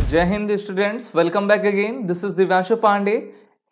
जय Hind students, welcome back again. This is Divyanshu Pandey.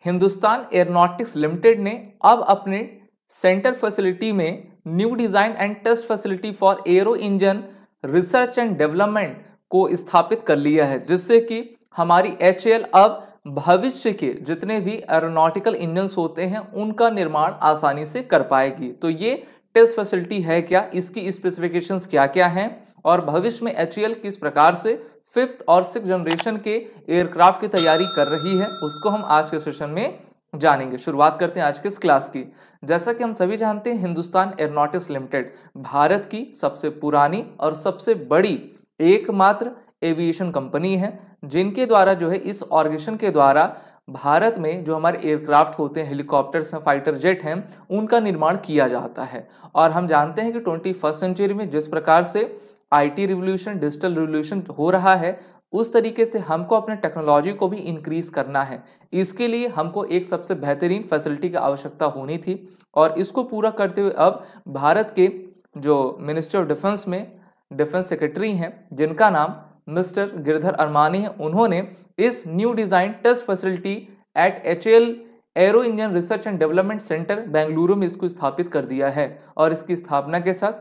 Hindustan aeronautics limited ने अब अपने सेंटर फैसिलिटी में new design and test facility for aero engine research and development को स्थापित कर लिया है, जिससे कि हमारी HAL अब भविष्य के जितने भी एरोनॉटिकल इंजन्स होते हैं उनका निर्माण आसानी से कर पाएगी। तो ये टेस्ट फैसिलिटी है क्या, इसकी स्पेसिफिकेशंस क्या क्या हैं और भविष्य में HAL किस प्रकार से 5th और 6th जनरेशन के एयरक्राफ्ट की तैयारी कर रही है, उसको हम आज के सेशन में जानेंगे। शुरुआत करते हैं आज के इस क्लास की। जैसा कि हम सभी जानते हैं, हिंदुस्तान एरोनॉटिक्स लिमिटेड भारत की सबसे पुरानी और सबसे बड़ी एकमात्र एविएशन कंपनी है, जिनके द्वारा जो है इस ऑर्गेनाइजेशन के द्वारा भारत में जो हमारे एयरक्राफ्ट होते हैं, हेलीकॉप्टर्स हैं, फाइटर जेट हैं, उनका निर्माण किया जाता है। और हम जानते हैं कि 21st सेंचुरी में जिस प्रकार से IT रिवोल्यूशन, डिजिटल रिवोल्यूशन हो रहा है, उस तरीके से हमको अपने टेक्नोलॉजी को भी इंक्रीज करना है। इसके लिए हमको एक सबसे बेहतरीन फैसिलिटी की आवश्यकता होनी थी और इसको पूरा करते हुए अब भारत के जो मिनिस्ट्री ऑफ डिफेंस में डिफेंस सेक्रेटरी हैं, जिनका नाम मिस्टर गिरधर अरमानी है, उन्होंने इस new design test facility at HAL aero engine research and development centre Bengaluru में इसको स्थापित कर दिया है। और इसकी स्थापना के साथ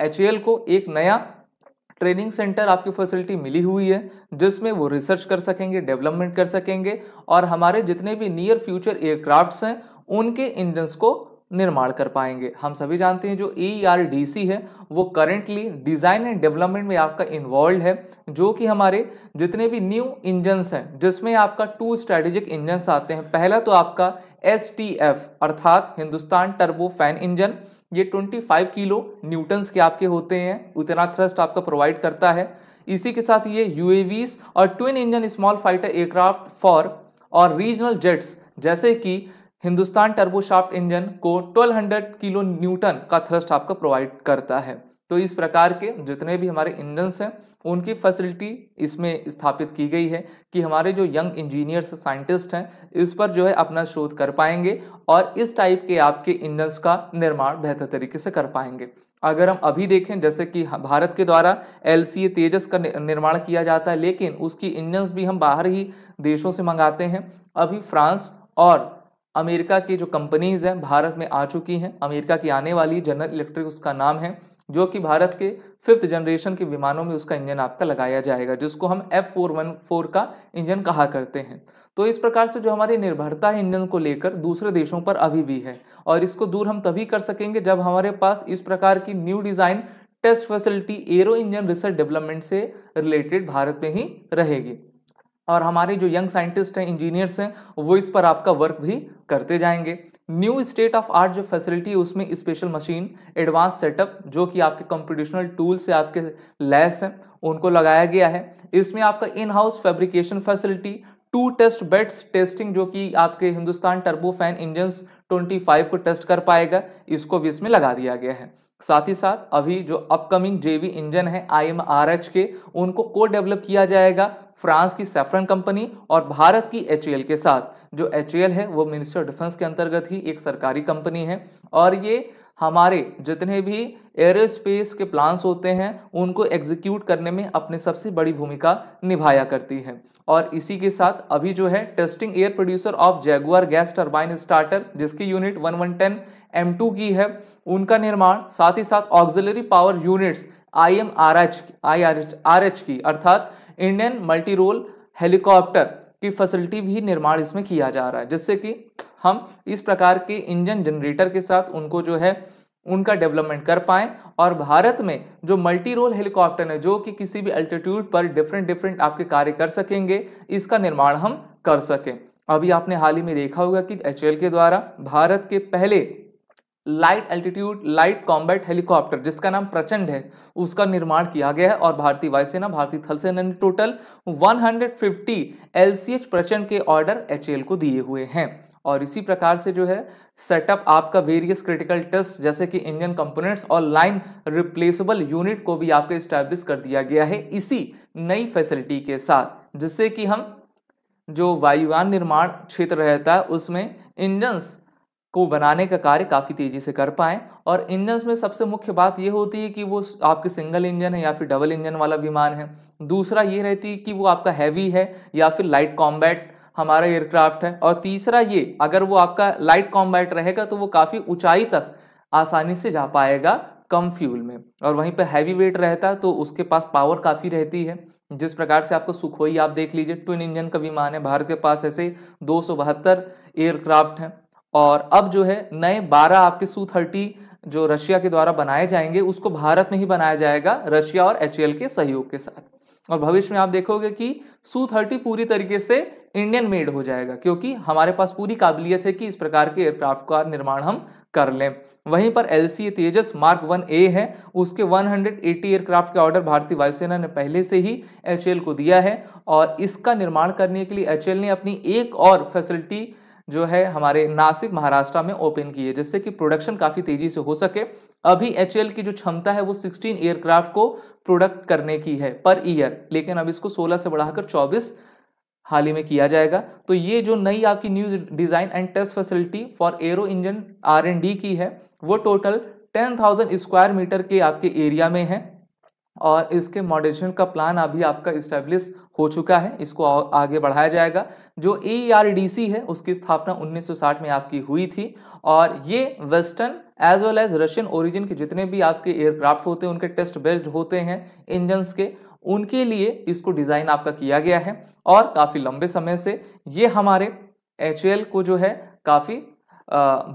HAL को एक नया ट्रेनिंग सेंटर आपकी फैसिलिटी मिली हुई है, जिसमें वो रिसर्च कर सकेंगे, डेवलपमेंट कर सकेंगे और हमारे जितने भी नियर फ्यूचर एयरक्राफ्ट्स हैं उनके इंजन्स को निर्माण कर पाएंगे। हम सभी जानते हैं जो ERDC है वो करेंटली डिजाइन एंड डेवलपमेंट में आपका इन्वॉल्व है, जो कि हमारे जितने भी न्यू इंजन्स हैं, जिसमें आपका 2 स्ट्रेटेजिक इंजन्स आते हैं। पहला तो आपका STF अर्थात हिंदुस्तान टर्बो फैन इंजन, ये 25 किलो न्यूटन्स के आपके होते हैं, उतना थ्रस्ट आपका प्रोवाइड करता है। इसी के साथ ये UAVs और twin engine small fighter aircraft for और रीजनल जेट्स जैसे कि हिंदुस्तान टर्बोशाफ्ट इंजन को 1200 किलो न्यूटन का थ्रस्ट आपका प्रोवाइड करता है। तो इस प्रकार के जितने भी हमारे इंजन्स हैं उनकी फैसिलिटी इसमें स्थापित की गई है कि हमारे जो यंग इंजीनियर्स, साइंटिस्ट हैं, इस पर जो है अपना शोध कर पाएंगे और इस टाइप के आपके इंजन्स का निर्माण बेहतर तरीके से कर पाएंगे। अगर हम अभी देखें, जैसे कि भारत के द्वारा LCA तेजस का निर्माण किया जाता है, लेकिन उसकी इंजन्स भी हम बाहर ही देशों से मंगाते हैं। अभी फ्रांस और अमेरिका की जो कंपनीज हैं भारत में आ चुकी हैं। अमेरिका की आने वाली जनरल इलेक्ट्रिक उसका नाम है, जो कि भारत के 5th जनरेशन के विमानों में उसका इंजन आपका लगाया जाएगा, जिसको हम F414 का इंजन कहा करते हैं। तो इस प्रकार से जो हमारी निर्भरता है इंजन को लेकर दूसरे देशों पर अभी भी है, और इसको दूर हम तभी कर सकेंगे जब हमारे पास इस प्रकार की new design test facility aero engine research development से रिलेटेड भारत में ही रहेगी। और हमारे जो यंग साइंटिस्ट हैं, इंजीनियर्स हैं, वो इस पर आपका वर्क भी करते जाएंगे। न्यू स्टेट ऑफ आर्ट जो फैसिलिटी है उसमें स्पेशल मशीन, एडवांस सेटअप, जो कि आपके कंप्यूटेशनल टूल से आपके लैस हैं, उनको लगाया गया है। इसमें आपका in house fabrication facility, 2 test beds testing, जो कि आपके हिंदुस्तान टर्बो फैन इंजन्स 25 को टेस्ट कर पाएगा, इसको भी इसमें लगा दिया गया है। साथ ही साथ अभी जो अपकमिंग JV इंजन है IMRH के, उनको को डेवलप किया जाएगा फ्रांस की सैफ्रन कंपनी और भारत की HAL के साथ। जो HAL है वो मिनिस्ट्री ऑफ डिफेंस के अंतर्गत ही एक सरकारी कंपनी है और ये हमारे जितने भी एरोस्पेस के प्लान्स होते हैं उनको एग्जीक्यूट करने में अपनी सबसे बड़ी भूमिका निभाया करती है। और इसी के साथ अभी जो है testing air producer of Jaguar gas turbine starter, जिसकी यूनिट 1110 M2 की है, उनका निर्माण, साथ ही साथ ऑक्सिलरी पावर यूनिट्स IMRH की अर्थात इंडियन मल्टी रोल हेलीकॉप्टर की फैसिलिटी भी निर्माण इसमें किया जा रहा है, जिससे कि हम इस प्रकार के इंजन जनरेटर के साथ उनको जो है उनका डेवलपमेंट कर पाएं और भारत में जो मल्टी रोल हेलीकॉप्टर है, जो कि किसी भी अल्टीट्यूड पर डिफरेंट आपके कार्य कर सकेंगे, इसका निर्माण हम कर सकें। अभी आपने हाल ही में देखा होगा कि HAL के द्वारा भारत के पहले light altitude light combat helicopter, जिसका नाम प्रचंड है, उसका निर्माण किया गया है और भारतीय वायुसेना, भारतीय थल सेना ने टोटल 150 LCH प्रचंड के ऑर्डर HAL को दिए हुए हैं। और इसी प्रकार से जो है सेटअप आपका वेरियस क्रिटिकल टेस्ट, जैसे कि इंजन कंपोनेंट्स और लाइन रिप्लेसेबल यूनिट को भी आपको एस्टैब्लिश कर दिया गया है इसी नई फैसिलिटी के साथ, जिससे कि हम जो वायुयान निर्माण क्षेत्र रहता है उसमें इंजन्स को बनाने का कार्य काफ़ी तेज़ी से कर पाएँ। और इंजन्स में सबसे मुख्य बात ये होती है कि वो आपके सिंगल इंजन है या फिर डबल इंजन वाला विमान है। दूसरा ये रहती है कि वो आपका हैवी है या फिर लाइट कॉम्बैट हमारा एयरक्राफ्ट है। और तीसरा ये, अगर वो आपका लाइट कॉम्बैट रहेगा तो वो काफ़ी ऊंचाई तक आसानी से जा पाएगा कम फ्यूल में। और वहीं पर हैवी वेट रहता है तो उसके पास पावर काफ़ी रहती है। जिस प्रकार से आपको सुखोई आप देख लीजिए, ट्विन इंजन का विमान है, भारत के पास ऐसे 272 एयरक्राफ्ट हैं। और अब जो है नए 12 आपके Su-30 जो रशिया के द्वारा बनाए जाएंगे, उसको भारत में ही बनाया जाएगा रशिया और HAL के सहयोग के साथ। और भविष्य में आप देखोगे कि Su-30 पूरी तरीके से इंडियन मेड हो जाएगा, क्योंकि हमारे पास पूरी काबिलियत है कि इस प्रकार के एयरक्राफ्ट का निर्माण हम कर लें। वहीं पर LCA तेजस मार्क 1A है, उसके 180 एयरक्राफ्ट के ऑर्डर भारतीय वायुसेना ने पहले से ही HAL को दिया है। और इसका निर्माण करने के लिए HAL ने अपनी एक और फैसिलिटी जो है हमारे नासिक महाराष्ट्र में ओपन की है, जिससे कि प्रोडक्शन काफ़ी तेजी से हो सके। अभी HAL की जो क्षमता है वो 16 एयरक्राफ्ट को प्रोडक्ट करने की है पर ईयर, लेकिन अब इसको 16 से बढ़ाकर 24 हाल ही में किया जाएगा। तो ये जो नई आपकी new design and test facility for aero engine R&D की है, वो टोटल 10,000 स्क्वायर मीटर के आपके एरिया में है। और इसके मॉडरेशन का प्लान अभी आपका इस्टेब्लिश हो चुका है, इसको आगे बढ़ाया जाएगा। जो AERDC है उसकी स्थापना 1960 में आपकी हुई थी। और ये western as well as Russian origin के जितने भी आपके एयरक्राफ्ट होते हैं उनके टेस्ट बेस्ड होते हैं इंजन्स के, उनके लिए इसको डिज़ाइन आपका किया गया है। और काफ़ी लंबे समय से ये हमारे HAL को जो है काफ़ी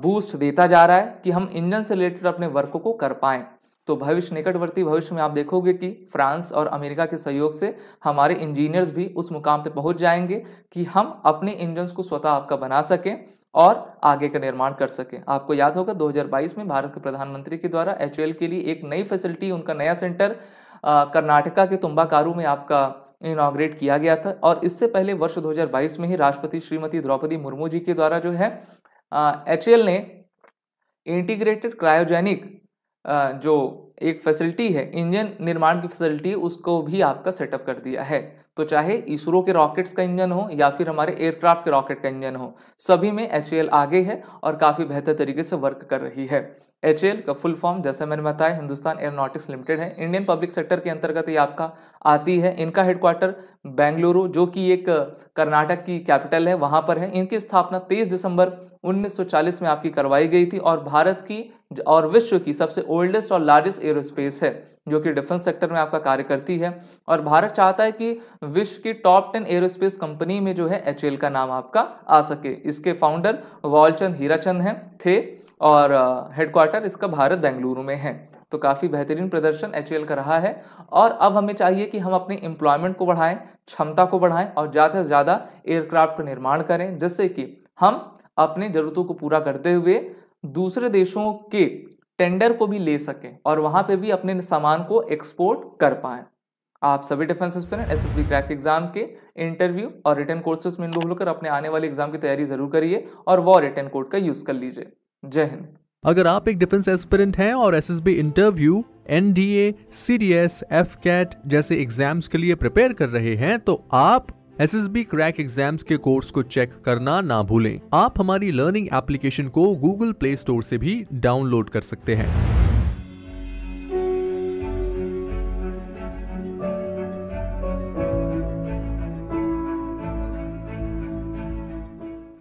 बूस्ट देता जा रहा है कि हम इंजन से रिलेटेड अपने वर्क को कर पाएँ। तो भविष्य, निकटवर्ती भविष्य में आप देखोगे कि फ्रांस और अमेरिका के सहयोग से हमारे इंजीनियर्स भी उस मुकाम पे पहुंच जाएंगे कि हम अपने इंजन्स को स्वतः आपका बना सकें और आगे का निर्माण कर सकें। आपको याद होगा 2022 में भारत के प्रधानमंत्री के द्वारा HAL के लिए एक नई फैसिलिटी, उनका नया सेंटर कर्नाटका के तुम्बाकारू में आपका इनॉग्रेट किया गया था। और इससे पहले वर्ष 2022 में ही राष्ट्रपति श्रीमती द्रौपदी मुर्मू जी के द्वारा जो है HAL ने इंटीग्रेटेड क्रायोजेनिक जो एक फैसिलिटी है, इंजन निर्माण की फैसिलिटी, उसको भी आपका सेटअप कर दिया है। तो चाहे इसरो के रॉकेट्स का इंजन हो या फिर हमारे एयरक्राफ्ट के रॉकेट का इंजन हो, सभी में HAL आगे है और काफ़ी बेहतर तरीके से वर्क कर रही है। HAL का फुल फॉर्म जैसे मैंने बताया हिंदुस्तान एयरोनॉटिक्स लिमिटेड है, इंडियन पब्लिक सेक्टर के अंतर्गत ये आपका आती है। इनका हेडक्वार्टर बेंगलुरु, जो कि एक कर्नाटक की कैपिटल है, वहाँ पर है। इनकी स्थापना 23 दिसंबर 1940 में आपकी करवाई गई थी और भारत की और विश्व की सबसे ओल्डेस्ट और लार्जेस्ट एरोस्पेस है, जो कि डिफेंस सेक्टर में आपका कार्य करती है। और भारत चाहता है कि विश्व की टॉप 10 एरोस्पेस कंपनी में जो है HAL का नाम आपका आ सके। इसके फाउंडर वालचंद हीराचंद थे और हेडक्वार्टर इसका भारत बेंगलुरु में है। तो काफ़ी बेहतरीन प्रदर्शन HAL का रहा है। और अब हमें चाहिए कि हम अपने एम्प्लॉयमेंट को बढ़ाएं, क्षमता को बढ़ाएं और ज़्यादा से ज़्यादा एयरक्राफ्ट का निर्माण करें, जिससे कि हम अपनी ज़रूरतों को पूरा करते हुए दूसरे देशों के टेंडर को भी ले सकें और वहां पे भी अपने सामान को एक्सपोर्ट कर पाएं। आप सभी defence aspirant SSB crack exam के इंटरव्यू और रिटन कोर्सेज में इनरोल होकर अपने आने वाले एग्जाम की तैयारी जरूर करिए और वो रिटन कोड का यूज कर लीजिए। जय हिंद। अगर आप एक डिफेंस एस्पिरेंट हैं और SSB interview, NDA, CDS, FCAT जैसे एग्जाम्स के लिए प्रिपेयर कर रहे हैं तो आप SSB क्रैक एग्जाम्स के कोर्स को चेक करना ना भूलें। आप हमारी लर्निंग एप्लीकेशन को Google Play Store से भी डाउनलोड कर सकते हैं।